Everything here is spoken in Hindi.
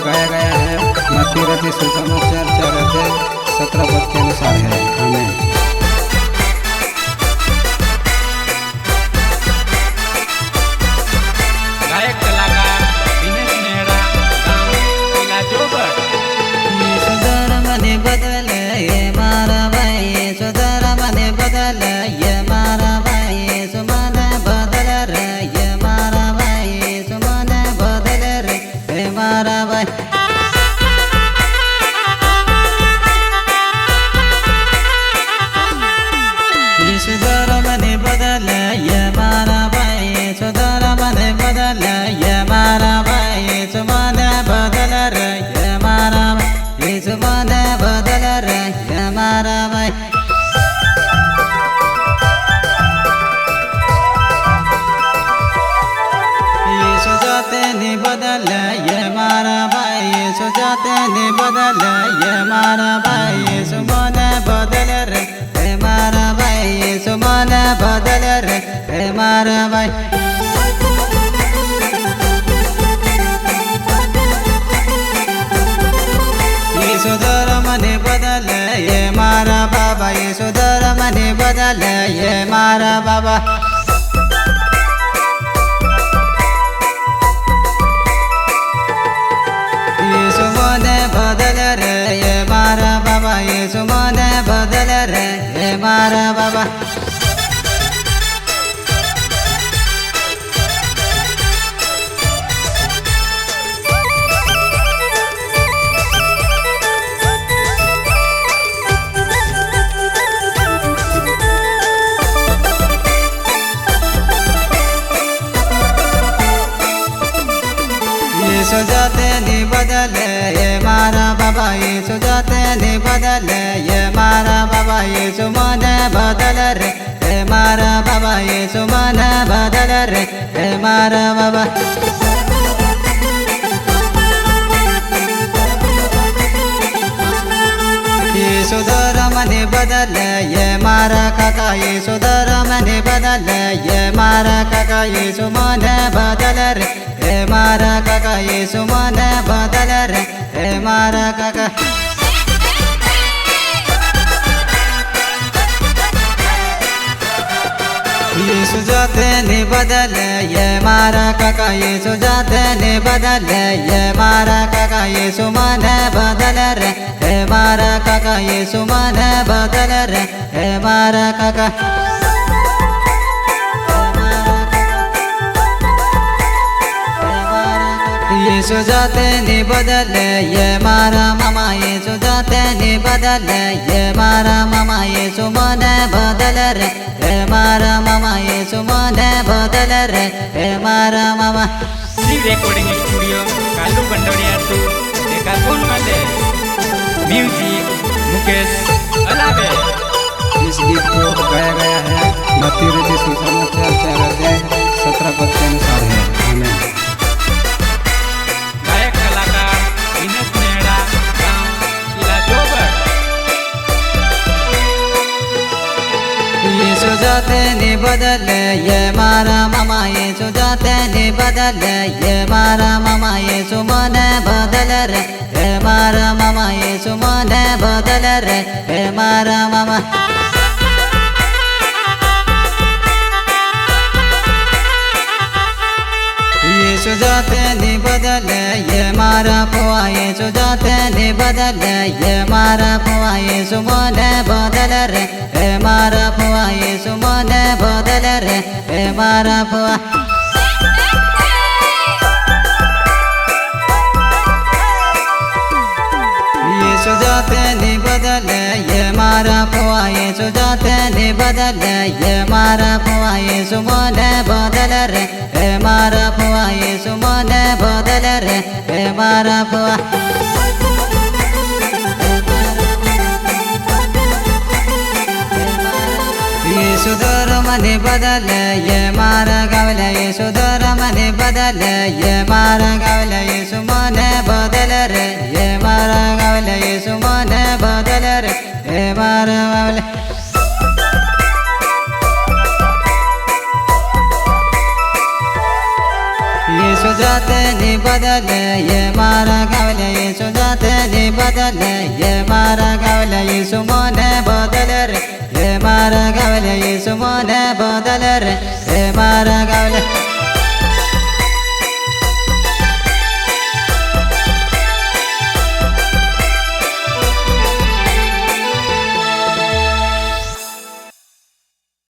गाया गया है मत्ती रति सुसमाचार 4:17 पद के अनुसार है। आमीन। गायक कलाकार दिनेश मेहरा, गांव किला जोगढ़। यीशु धर्म ने बदले ये मारा भाई, यीशु धर्म ने बदले ये मारा भाई, यीशु मन बदल रे ये मारा भाई, यीशु मन बदल रे ये मारा भाई। यीशु धर्म ने बदले ये मारा भाई, यीशु धर्म ने बदले ये मारा भाई, यीशु मन बदल रे ये मारा भाई, यीशु मन बदल रे ये मारा भाई। यीशु जाते ने बदले ये मारा भाई, यीशु जाते ने बदले ये मारा भाई, यीशु मन बदल रे ये मारा भाई, यीशु मन बदल रे ये मारा भाई। यीशु धर्म ने बदले ये मारा बाबा, यीशु धर्म ने बदले ये मारा बाबा। यीशु मन बदल रे ये मारा बाबा, यीशु मन बदल रे ये मारा बाबा। यीशु जाते ने बदले ये मारा बाबा, यीशु जाते ने बदले ये मारा बाबा, यीशु मन बदल रे ये मारा बाबा, यीशु मन बदल रे ये मारा बाबा। यीशु धर्म ने बदले ये मारा काका, यीशु धर्म ने बदले ये मारा काका, यीशु मन बदल रे ये मारा काका, यीशु मन बदल रे ये मारा काका। यीशु जाते ने बदले ये मारा काका, यीशु जाते ने बदले ये मारा काका, यीशु मन बदल रे ये मारा काका, यीशु मन बदल रे ये मारा काका। यीशु जाते ने बदले ये मारा मामा, यीशु जाते ने बदले ये मारा मामा, यीशु मन बदल रे ये मारा मामा, यीशु मन बदल रे ये मारा मामा। श्री रेकॉर्डिंग स्टूडियो कालू बंडोड़िया टू देखा कौन वाले म्यूजिक मुकेश अलावे। इस गीत को गाया गया है मत्ती रति सुसमाचार 4:17 पद के अनुसार है। आमीन। गायक कलाकार दिनेश मेहरा, गांव किला जोगढ़। यीशु जाते ने बदले ये मारा मामा, यीशु जाते ने बदले ये मारा मामा, यीशु मन बदल रे ये मारा मामा, यीशु मन बदल रे ये मारा मामा। यीशु जाते ने बदले ये मारा पुआ, यीशु जाते ने बदले ये मारा पुआ, यीशु मन बदल रे ये मारा पुआ, यीशु मन बदल रे ये मारा पुआ। यीशु जाते ने बदले ये मारा पुआ, यीशु जाते ने बदले ये मारा पुआ, यीशु मन बदल रे ये मारा पुआ, यीशु मन बदल रे ये मारा पुआ। यीशु धर्म ने बदले ये मारा गावले, यीशु धर्म ने बदले ये मारा गावले, यीशु मन बदल रे ये मारा गावले, यीशु मन बदल रे ये मारा गावले। येशू जातनी बदलले ये मारा गावले येशू जातनी बदलले ये मारा गावले येशू मने बदल रे ये मारा गावले येशू मने बदल रे ये मारा गावले